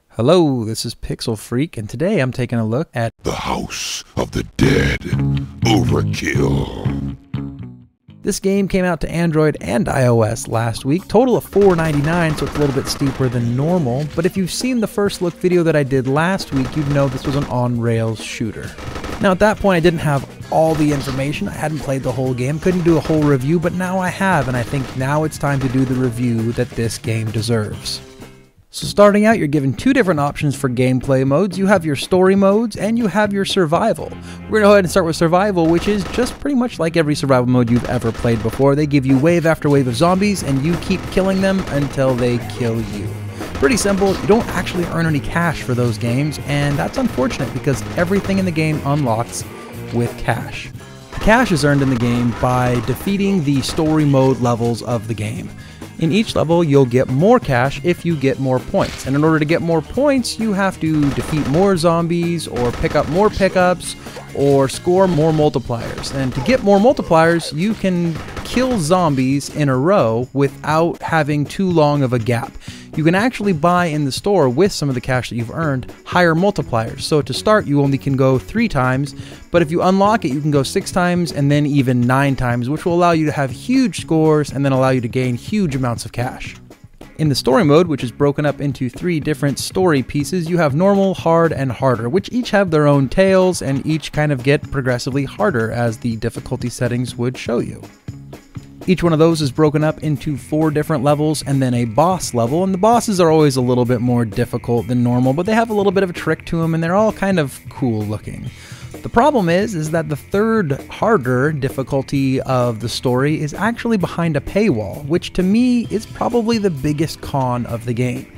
Hello, this is Pixel Freak, and today I'm taking a look at The House of the Dead Overkill. this game. Came out to Android and iOS last week, total of $4.99, so it's a little bit steeper than normal, but if you've seen the first look video that I did last week, you'd know this was an on-rails shooter. Now at that point I didn't have all the information, I hadn't played the whole game, couldn't do a whole review, but now I have, and I think now it's time to do the review that this game deserves. So starting out, you're given two different options for gameplay modes. You have your story modes and you have your survival. We're going to go ahead and start with survival, which is just pretty much like every survival mode you've ever played before. They give you wave after wave of zombies and you keep killing them until they kill you. Pretty simple. You don't actually earn any cash for those games, and that's unfortunate because everything in the game unlocks with cash. The cash is earned in the game by defeating the story mode levels of the game. In each level, you'll get more cash if you get more points. And in order to get more points, you have to defeat more zombies, or pick up more pickups, or score more multipliers. And to get more multipliers, you can kill zombies in a row without having too long of a gap. You can actually buy in the store with some of the cash that you've earned higher multipliers. So to start, you only can go 3 times, but if you unlock it, you can go 6 times and then even 9 times, which will allow you to have huge scores and then allow you to gain huge amounts of cash. In the story mode, which is broken up into 3 different story pieces, you have normal, hard, and harder, which each have their own tales and each kind of get progressively harder as the difficulty settings would show you. Each one of those is broken up into 4 different levels and then a boss level, and the bosses are always a little bit more difficult than normal, but they have a little bit of a trick to them and they're all kind of cool looking. The problem is that the third harder difficulty of the story is actually behind a paywall, which to me is probably the biggest con of the game.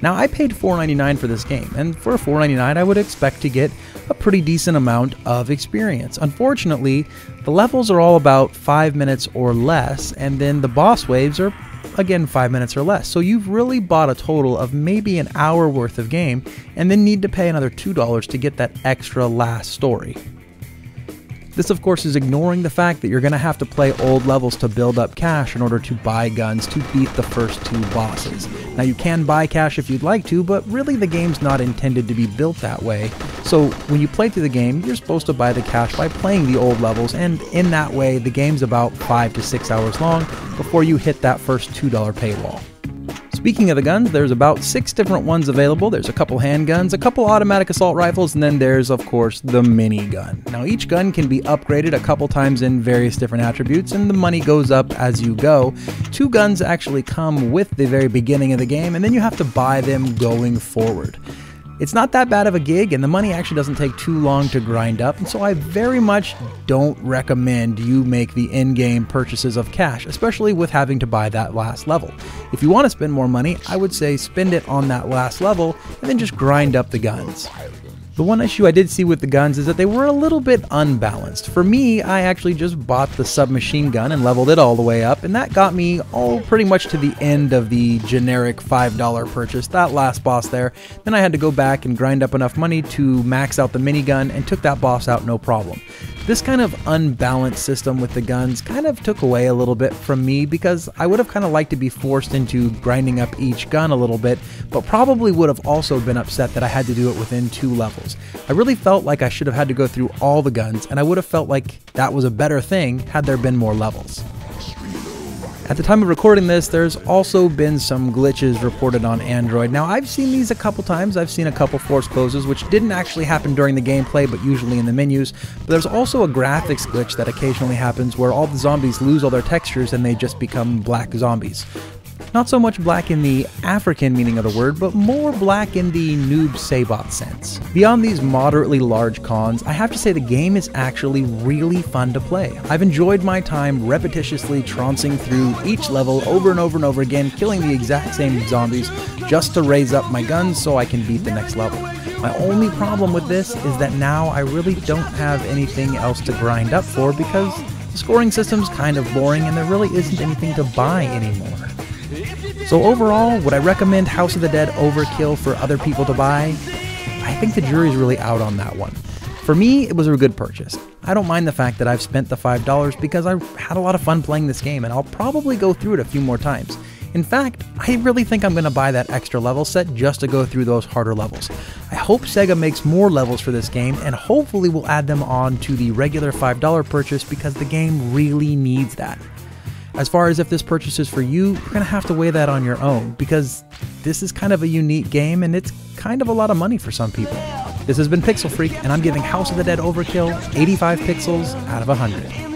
Now, I paid $4.99 for this game, and for $4.99 I would expect to get a pretty decent amount of experience. Unfortunately, the levels are all about 5 minutes or less, and then the boss waves are, again, 5 minutes or less. So you've really bought a total of maybe an hour worth of game, and then need to pay another $2 to get that extra last story. This, of course, is ignoring the fact that you're going to have to play old levels to build up cash in order to buy guns to beat the first 2 bosses. Now, you can buy cash if you'd like to, but really the game's not intended to be built that way. So when you play through the game, you're supposed to buy the cash by playing the old levels, and in that way, the game's about 5 to 6 hours long before you hit that first $2 paywall. Speaking of the guns, there's about 6 different ones available. There's a couple handguns, a couple automatic assault rifles, and then there's, of course, the minigun. Now, each gun can be upgraded a couple times in various different attributes, and the money goes up as you go. 2 guns actually come with the very beginning of the game, and then you have to buy them going forward. It's not that bad of a gig, and the money actually doesn't take too long to grind up, and so I very much don't recommend you make the in-game purchases of cash, especially with having to buy that last level. If you want to spend more money, I would say spend it on that last level, and then just grind up the guns. The one issue I did see with the guns is that they were a little bit unbalanced. For me, I actually just bought the submachine gun and leveled it all the way up, and that got me pretty much to the end of the generic $5 purchase, that last boss there. Then I had to go back and grind up enough money to max out the minigun and took that boss out no problem. This kind of unbalanced system with the guns kind of took away a little bit from me because I would have kind of liked to be forced into grinding up each gun a little bit, but probably would have also been upset that I had to do it within 2 levels. I really felt like I should have had to go through all the guns, and I would have felt like that was a better thing had there been more levels. At the time of recording this, there's also been some glitches reported on Android. Now, I've seen these a couple times. I've seen a couple force closes, which didn't actually happen during the gameplay, but usually in the menus. But there's also a graphics glitch that occasionally happens where all the zombies lose all their textures and they just become black zombies. Not so much black in the African meaning of the word, but more black in the Noob Sabot sense. Beyond these moderately large cons, I have to say the game is actually really fun to play. I've enjoyed my time repetitiously trouncing through each level over and over and over again, killing the exact same zombies just to raise up my guns so I can beat the next level. My only problem with this is that now I really don't have anything else to grind up for because the scoring system's kind of boring and there really isn't anything to buy anymore. So overall, would I recommend House of the Dead Overkill for other people to buy? I think the jury's really out on that one. For me, it was a good purchase. I don't mind the fact that I've spent the $5 because I had a lot of fun playing this game, and I'll probably go through it a few more times. In fact, I really think I'm going to buy that extra level set just to go through those harder levels. I hope Sega makes more levels for this game, and hopefully we'll add them on to the regular $5 purchase because the game really needs that. As far as if this purchase is for you, you're going to have to weigh that on your own, because this is kind of a unique game and it's kind of a lot of money for some people. This has been Pixel Freak, and I'm giving House of the Dead Overkill 85 pixels out of 100.